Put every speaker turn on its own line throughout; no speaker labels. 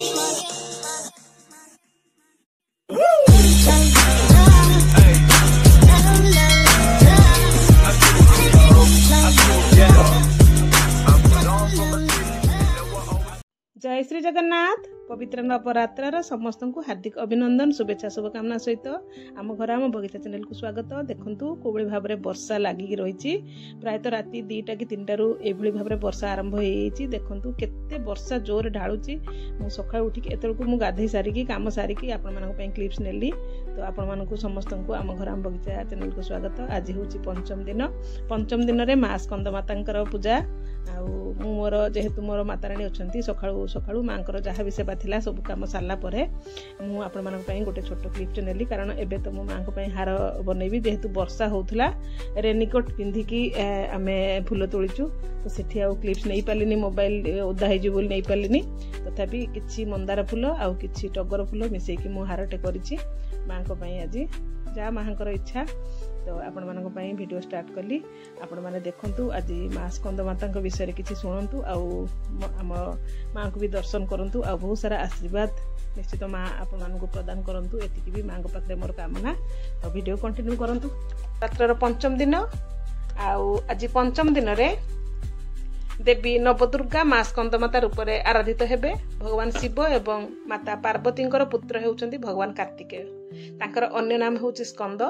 जय श्री जगन्नाथ पवित्र नवरात्र समस्त को हार्दिक अभिनंदन शुभेच्छा शुभकामना सहित आम घर आम बगीचा चैनल को स्वागत। देखु कोई भाव में वर्षा लगिक रही प्रायतः राति 2टा कि 3टारू ये भाव में वर्षा आरंभ हो देखु केते वर्षा जोर ढालुची। मु सकाळ उठिक एतलकू मु गाधई सारिकी काम सारिकी आपण मानक क्लिप्स नेली। तो आपण मानक समस्त को आम घर आम बगीचा चैनल को स्वागत। आज हूँ पंचम दिन रे माँ स्कंद माता पूजा मोर जेहेतु मोर माताराणी अच्छा सकाळू सकाळू माँ जहाँ भी सेवा थिला सब काम सारा मु आपण मानक पई गोटे छोट क्लिप्ट नेली कारण एबे तो मो माँ पई हार बनैबी जेहेतु वर्षा होउथला रेनिकोट पिंधिकी आमे फूल तोळीचु। तो सेठी आ क्लिप्स नहीं पालिनी मोबाइल ओदा हेजि बोल नहीं पालिनी तथापि किछि मंदार फूल आ किछि टगर फूल मिसेकी मु हारटे करिछि माँ पई आज जा माँकर इच्छा। तो आपण मानक पई वीडियो स्टार्ट कली। आपण माने देखंतु आज माँ स्कंद माता विषय रे किछि सुनंतु आम माँ को भी दर्शन करंतु आ बहुत सारा आशीर्वाद निश्चित माँ आपण मानक प्रदान करंतु एतिकी भी माँ पाखरे मोर कामना। तो वीडियो कंटिन्यू करंतु। रात्रर पंचम दिन आज पंचम दिन रे देवी नवदुर्गा माँ स्कंद माता रूप में आराधित हेबे। भगवान शिव एवं माता पार्वती पुत्र होउचंती भगवान कार्तिकेय। तांकर अन्य नाम होउची स्कंद।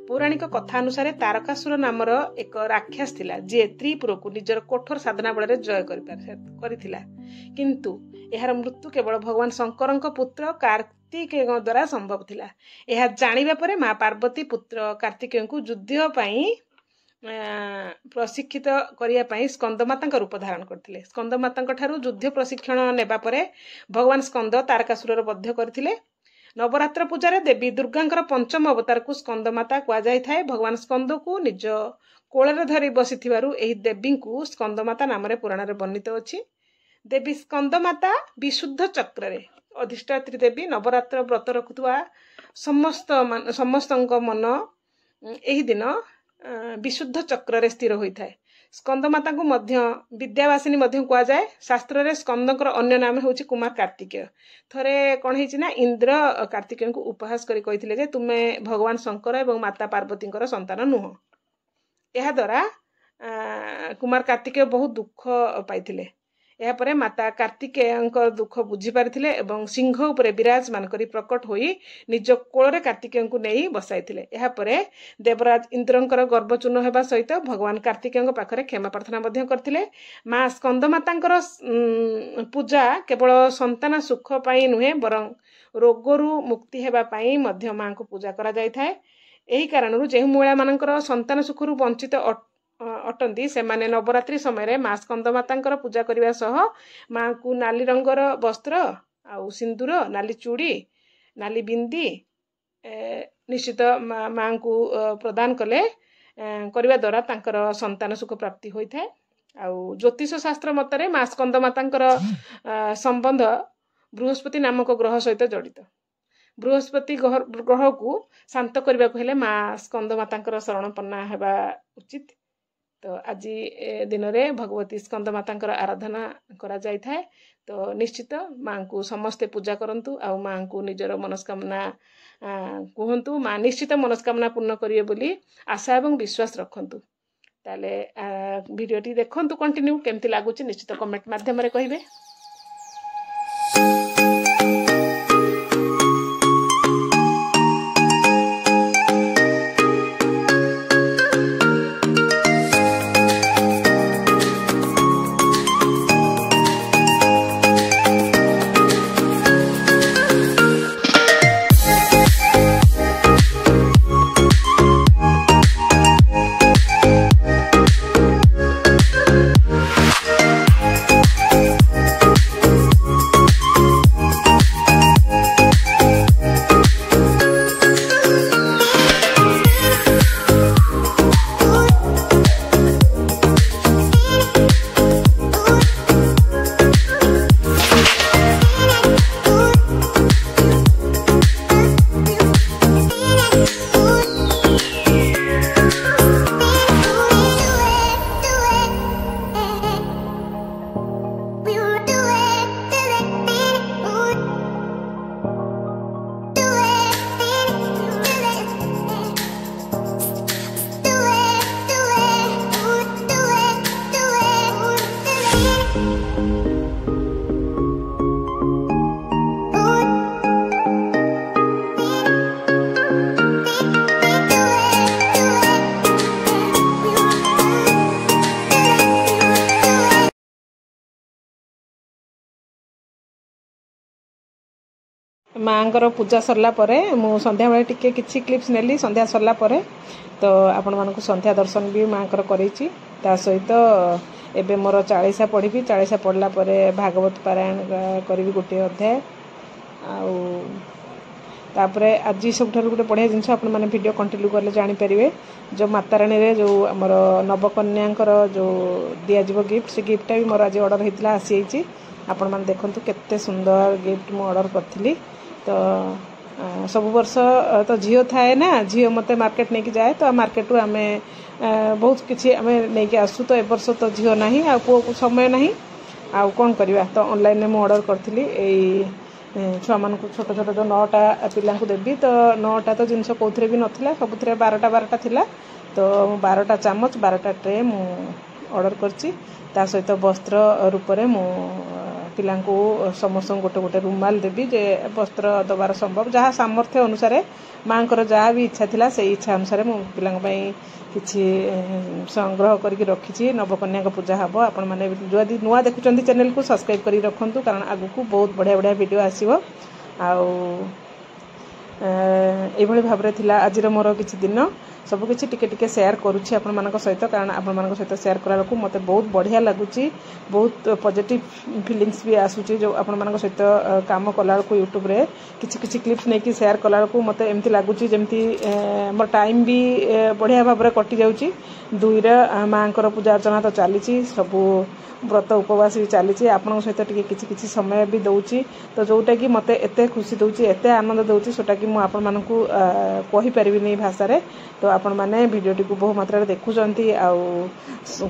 पौराणिक कथा अनुसार तारकासुर नामर एक राक्षस थिला जे त्रिपुर को निजर कठोर साधना बल जय करिथिला किंतु एहार मृत्यु केवल भगवान शंकर पुत्र कार्तिकेय द्वारा संभव थिला। एहा जानिबा परे माँ पार्वती पुत्र कार्तिकेय को युद्ध पई प्रशिक्षित करने स्कंदमाता रूप धारण करते। स्कंदमाता ठारू युद्ध प्रशिक्षण नेबा परे भगवान स्कंद तारकासुर वध करथिले। नवरात्र पूजार देवी दुर्गा पंचम अवतार को स्कंदमाता कह जाए। भगवान स्कंद को निज कोଳରେ धरी बसी देवी को स्कंदमाता नाम पुराण में वर्णित अच्छी। देवी स्कंदमाता विशुद्ध चक्र रे अधिष्ठात्री देवी। नवरात्र व्रत रखुवा समस्त मन एही दिन विशुद्ध चक्र रे स्थिर होता है। स्कंदमाता को मध्य विद्यावासिनी कह जाए। शास्त्र रे स्कंदकर अन्य नाम होची कुमार कार्तिकेय। थरे कौन है ना इंद्र कार्तिकेय को उपहास करी कहिथिले जे तुमे भगवान शंकर एवं माता पार्वती संतान नुह। यह द्वारा कुमार कार्तिकेय बहुत दुख पाइथिले। यापर माता कार्तिकेय दुख बुझी पारिथिले एवं सिंह उपरे विराजमान करी प्रकट होई निज कोଳରେ कार्तिकेय को नहीं बसाइथिले। यापर देवराज इंद्रंकर गर्वचूर्ण होगा सहित भगवान कार्तिकेय पाखरे क्षमा प्रार्थना मध्य करथिले। माँ स्कंदमातांकर पूजा केवल संतान सुख पाई नुहे बरं रोगरू मुक्ति हेबा पाई मध्य माँ को पूजा करा जाय थाए। एही कारणरू जेहु महिला मानकर संतान सुखरू वंचित अटंती से माने नवरात्रि समय माँ स्कंदमाता पूजा करने सह माँ को नाली रंगर वस्त्र आउ सिंदूर नाली चूड़ी नाली बिंदी निश्चित माँ को प्रदान कले करने द्वारा तांकर संतान सुख प्राप्ति होता है। आउ ज्योतिष शास्त्र मतरे माँ स्कंदमाता संबंध बृहस्पति नामक ग्रह सहित जड़ित। बृहस्पति ग्रह को शांत करने को हेले माँ स्कंदमाता शरणपन्ना हेबा उचित। तो आज दिन में भगवती स्कंदमाता आराधना करा जाय थाए। तो निश्चित माँ को समस्ते पूजा करंतु आ माँ को निजर मनस्कामना कहतु। माँ निश्चित मनस्कामना पूर्ण करिए बोली आशा एवं विश्वास रखंतु। ताले वीडियोटी देखंतु कंटिन्यू केमती लागुची निश्चित कमेंट माध्यम रे कहिबे। माँगर पूजा सरला परे मु संध्या बेले टिके किछि क्लिप्स नेली संध्या सरला परे तो आपण मानकु संध्या दर्शन भी माँकर करेछि ता सहित एबे मोर 40 पढ़ी 40 पढ़ला परे भागवत पारायण करी गोटे अध्याय आउ तापरे आज सब गोटे बढ़िया जिनस आपण माने वीडियो कंटिन्यू करले जानि परिबे जो माता रानी रे जो हमर नवकन्यांकर जो दिया जीवो गिफ्ट से गिफ्ट भी मोर आज ऑर्डर हेतला आसी आइछि आपण माने देखंतु केते सुंदर गिफ्ट मु ऑर्डर करथिली तो सब वर्ष तो झियो थाए ना झियो मते मार्केट नहीं जाए तो मार्केट रु आमे बहुत किछि आमे नहीं के आसु तो ए वर्ष तो झियो नाही आ को समय नाही आ कोन करबा तो ऑनलाइन में मु ऑर्डर करथिली एई छुआ मान छोट छोट जो 9टा पिला देवी तो 9टा तो जिनस कौन भी नाला सबुथ 12टा थिला तो 12टा चामच 12टा ट्रे मु ऑर्डर करची ता सहित वस्त्र रूप में मु पिला समस्त गोटे गोटे रुमाल देवी जे वस्त्र दबार संभव जहाँ सामर्थ्य अनुसार माँ जहाँ भी इच्छा थिला से इच्छा अनुसार मु पिला किछि संग्रह करके रखी नवकन्या पूजा हम आपण मैंने जदि नुआ देखुं चैनल को सब्सक्राइब कर रखु कारण आगु बहुत बढ़िया बढ़िया वीडियो आसो आभली भाव में आज मोर किछि दिन सबकि टिके शेयर करुच्ची आपण मान सहित कारण आपण मान सहित शेयर करा मत बहुत बढ़िया लगुच बहुत पॉजिटिव फीलिंग्स भी आसूची जो आपण मान सहित काम कला यूट्यूब रे किछि क्लिप्स नहीं शेयर कला मत एमती लगुच जमती मोर टाइम भी बढ़िया भाव में कटि जाउची दुईर माँ पूजा अर्चना तो चली सबू व्रत उपवास भी चली आपण सहित किछि समय भी दउची तो जोटा कि मते एते खुशी दउची एते आनंद दउची सोटा कि मु आपण मानकू कहि परिबिनी भाषा रे तो आपण माने वीडियो टी को बहुत मात्रा रे देखुचंती आउ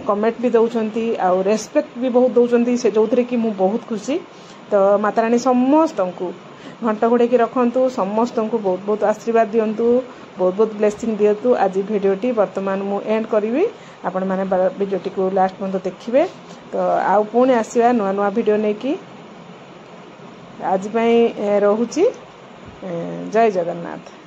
कमेंट भी दउचंती आउ रेस्पेक्ट भी बहुत दउचंती से जोथरे कि मु बहुत खुशी तो माता रानी समस्त को घंट घोड़े की रखंतु समस्त को बहुत बहुत आशीर्वाद दियंतु बहुत बहुत ब्लेसिंग दियंतु आज वीडियोटी वर्तमान मु एंड करी आपण माने वीडियोटी को लास्ट पर्यंत देखिए तो आउ पुणी आसवा नुआ नुआ वीडियो नहीं कि आज रोहुची जय जगन्नाथ।